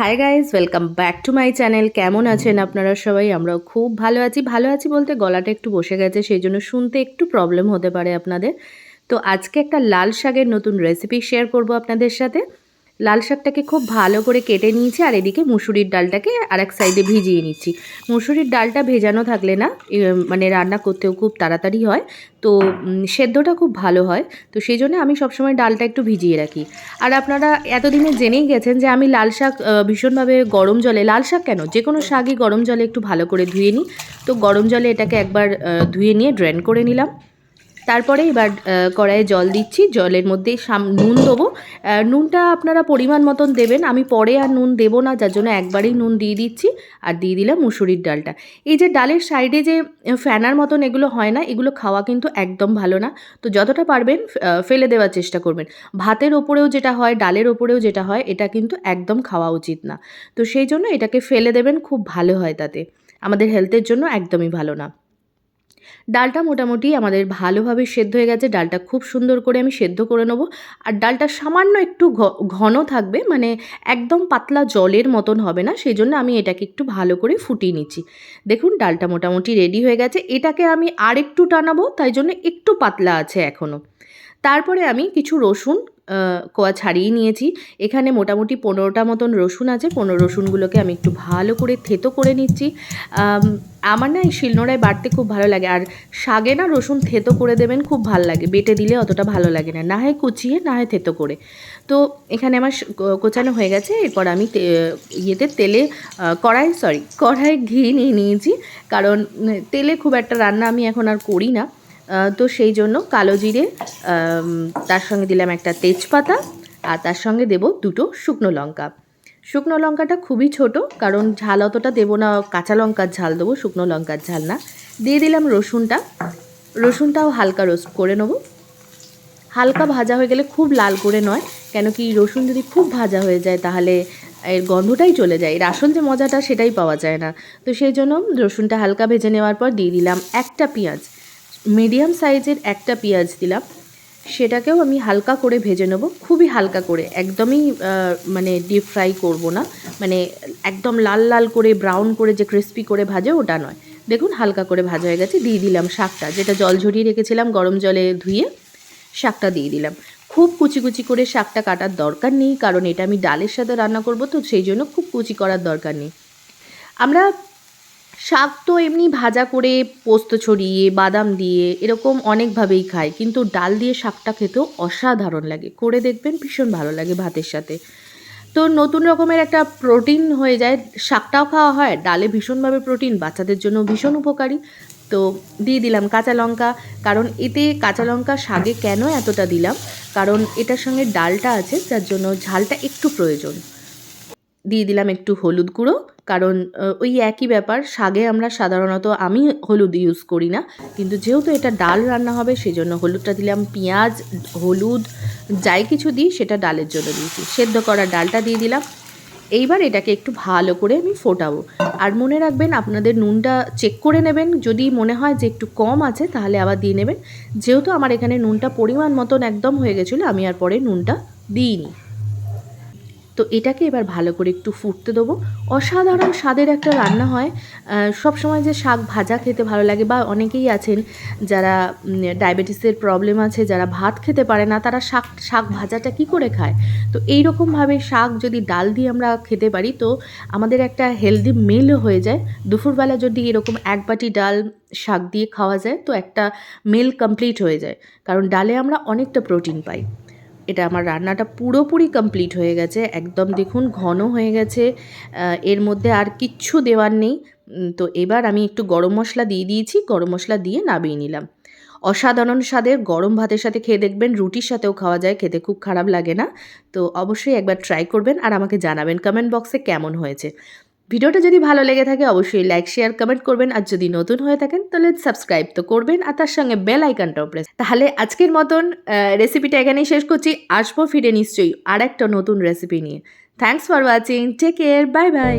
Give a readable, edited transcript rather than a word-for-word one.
Hi guys, welcome back to my channel. কেমন আছেন আপনারা সবাই? আমরাও খুব ভালো আছি বলতে গলাটা একটু বসে গেছে, সেই জন্য শুনতে একটু প্রবলেম হতে পারে আপনাদের। তো আজকে একটা লাল শাকের নতুন রেসিপি শেয়ার করব আপনাদের সাথে। লাল শাকটাকে খুব ভালো করে কেটে নিয়েছি, আর এদিকে মুসুরির ডালটাকে আরেক সাইডে ভিজিয়ে নিচ্ছি। মুসুরির ডালটা ভেজানো থাকলে না মানে রান্না করতেও খুব তাড়াতাড়ি হয়, তো সেদ্ধটা খুব ভালো হয়। তো সেই জন্য আমি সবসময় ডালটা একটু ভিজিয়ে রাখি। আর আপনারা এতদিনে জেনেই গেছেন যে আমি লাল শাক ভীষণভাবে গরম জলে, লাল শাক কেন, যে কোনো শাকই গরম জলে একটু ভালো করে ধুয়ে নিই। তো গরম জলে এটাকে একবার ধুয়ে নিয়ে ড্রেন করে নিলাম। তারপরে এবার কড়াইয়ে জল দিচ্ছি, জলের মধ্যে নুন দেবো। নুনটা আপনারা পরিমাণ মতন দেবেন, আমি পরে আর নুন দেবো না, যার জন্য একবারেই নুন দিয়ে দিচ্ছি। আর দিয়ে দিলাম মুসুরির ডালটা। এই যে ডালের সাইডে যে ফেনার মতন এগুলো হয় না, এগুলো খাওয়া কিন্তু একদম ভালো না। তো যতটা পারবেন ফেলে দেওয়ার চেষ্টা করবেন। ভাতের ওপরেও যেটা হয়, ডালের ওপরেও যেটা হয়, এটা কিন্তু একদম খাওয়া উচিত না। তো সেই জন্য এটাকে ফেলে দেবেন, খুব ভালো হয়, তাতে আমাদের হেলথের জন্য একদমই ভালো না। ডালটা মোটামুটি আমাদের ভালোভাবে সেদ্ধ হয়ে গেছে। ডালটা খুব সুন্দর করে আমি সেদ্ধ করে নেবো। আর ডালটা সামান্য একটু ঘন থাকবে, মানে একদম পাতলা জলের মতন হবে না, সেই জন্য আমি এটাকে একটু ভালো করে ফুটিয়ে নিচ্ছি। দেখুন ডালটা মোটামুটি রেডি হয়ে গেছে। এটাকে আমি আর একটু টানাবো, তাই জন্য একটু পাতলা আছে এখনও। তারপরে আমি কিছু রসুন কোয়া ছাড়িয়ে নিয়েছি। এখানে মোটামুটি 15টা মতন রসুন আছে। 15 রসুনগুলোকে আমি একটু ভালো করে থেতো করে নিচ্ছি। আমার না এই শিলনোড়ায় বাটতে খুব ভালো লাগে, আর শাকে না রসুন থেতো করে দেবেন, খুব ভালো লাগে। বেটে দিলে অতটা ভালো লাগে না, না হয় কুচিয়ে না হয় থেতো করে। তো এখানে আমার কোচানো হয়ে গেছে। এরপর আমি তেলে কড়াই ঘি নিয়ে নিয়েছি, কারণ তেলে খুব একটা রান্না আমি এখন আর করি না। তো সেই জন্য কালো জিরে, তার সঙ্গে দিলাম একটা তেজপাতা, আর তার সঙ্গে দেব দুটো শুকনো লঙ্কা। শুকনো লঙ্কাটা খুবই ছোট, কারণ ঝাল অতটা দেবো না, কাঁচা লঙ্কার ঝাল দেবো, শুকনো লঙ্কার ঝাল না। দিয়ে দিলাম রসুনটাও হালকা রোস্ট করে নেবো। হালকা ভাজা হয়ে গেলে, খুব লাল করে নয়, কেন কি রসুন যদি খুব ভাজা হয়ে যায় তাহলে এর গন্ধটাই চলে যায়, এর আসল যে মজাটা সেটাই পাওয়া যায় না। তো সেই জন্য রসুনটা হালকা ভেজে নেওয়ার পর দিয়ে দিলাম একটা পেঁয়াজ, মিডিয়াম সাইজের একটা পেঁয়াজ দিলাম। সেটাকেও আমি হালকা করে ভেজে নেবো, খুবই হালকা করে, একদমই মানে ডিপ ফ্রাই করব না, মানে একদম লাল লাল করে ব্রাউন করে যে ক্রিস্পি করে ভাজে ওটা নয়। দেখুন হালকা করে ভাজা হয়ে গেছে। দিয়ে দিলাম শাকটা, যেটা জল ঝরিয়ে রেখেছিলাম গরম জলে ধুয়ে, শাকটা দিয়ে দিলাম। খুব কুচি কুচি করে শাকটা কাটার দরকার নেই, কারণ এটা আমি ডালের সাথে রান্না করব, তো সেই জন্য খুব কুচি করার দরকার নেই। আমরা শাক তো এমনি ভাজা করে পোস্ত ছড়িয়ে বাদাম দিয়ে এরকম অনেকভাবেই খাই, কিন্তু ডাল দিয়ে শাকটা খেতেও অসাধারণ লাগে। করে দেখবেন, ভীষণ ভালো লাগে ভাতের সাথে। তো নতুন রকমের একটা প্রোটিন হয়ে যায়, শাকটাও খাওয়া হয়, ডালে ভীষণভাবে প্রোটিন, বাচ্চাদের জন্য ভীষণ উপকারী। তো দিয়ে দিলাম কাঁচা লঙ্কা, কারণ এতে কাঁচা লঙ্কা শাকে কেন এতটা দিলাম, কারণ এটার সঙ্গে ডালটা আছে, যার জন্য ঝালটা একটু প্রয়োজন। দিয়ে দিলাম একটু হলুদ গুঁড়ো, কারণ ওই একই ব্যাপার, শাকে আমরা সাধারণত আমি হলুদ ইউজ করি না, কিন্তু যেহেতু এটা ডাল রান্না হবে সেজন্য হলুদটা দিলাম। পেঁয়াজ, হলুদ যাই কিছু দিই সেটা ডালের জন্য দিয়েছি। সেদ্ধ করা ডালটা দিয়ে দিলাম। এইবার এটাকে একটু ভালো করে আমি ফোটাবো। আর মনে রাখবেন, আপনাদের নুনটা চেক করে নেবেন, যদি মনে হয় যে একটু কম আছে তাহলে আবার দিয়ে নেবেন। যেহেতু আমার এখানে নুনটা পরিমাণ মতন একদম হয়ে গেছিলো, আমি আর পরে নুনটা দিইনি। তো এটাকে এবার ভালো করে একটু ফুটতে দেবো। অসাধারণ স্বাদের একটা রান্না হয়। সব সময় যে শাক ভাজা খেতে ভালো লাগে, বা অনেকেই আছেন যারা ডায়াবেটিসের প্রবলেম আছে, যারা ভাত খেতে পারে না, তারা শাক ভাজাটা কি করে খায়। তো এই রকমভাবে শাক যদি ডাল দিয়ে আমরা খেতে পারি, তো আমাদের একটা হেলদি মিলও হয়ে যায়। দুপুরবেলা যদি এরকম এক বাটি ডাল শাক দিয়ে খাওয়া যায়, তো একটা মিল কমপ্লিট হয়ে যায়, কারণ ডালে আমরা অনেকটা প্রোটিন পাই। এটা আমার রান্নাটা পুরোপুরি কমপ্লিট হয়ে গেছে, একদম দেখুন ঘন হয়ে গেছে। এর মধ্যে আর কিচ্ছু দেওয়ার নেই। তো এবার আমি একটু গরম মশলা দিয়ে দিয়েছি, গরম মশলা দিয়ে নামিয়ে নিলাম। অসাধারণ স্বাদের, গরম ভাতের সাথে খেয়ে দেখবেন, রুটির সাথেও খাওয়া যায়, খেতে খুব খারাপ লাগে না। তো অবশ্যই একবার ট্রাই করবেন, আর আমাকে জানাবেন কমেন্ট বক্সে কেমন হয়েছে। ভিডিওটা যদি ভালো লেগে থাকে অবশ্যই লাইক, শেয়ার, কমেন্ট করবেন, আর যদি নতুন হয়ে থাকেন তাহলে সাবস্ক্রাইব তো করবেন, আর তার সঙ্গে বেল আইকনটাও প্রেস। তাহলে আজকের মতন রেসিপিটা এখানেই শেষ করছি। আসবো ফিরে নিশ্চয়ই আর একটা নতুন রেসিপি নিয়ে। Thanks for watching, take care, bye by.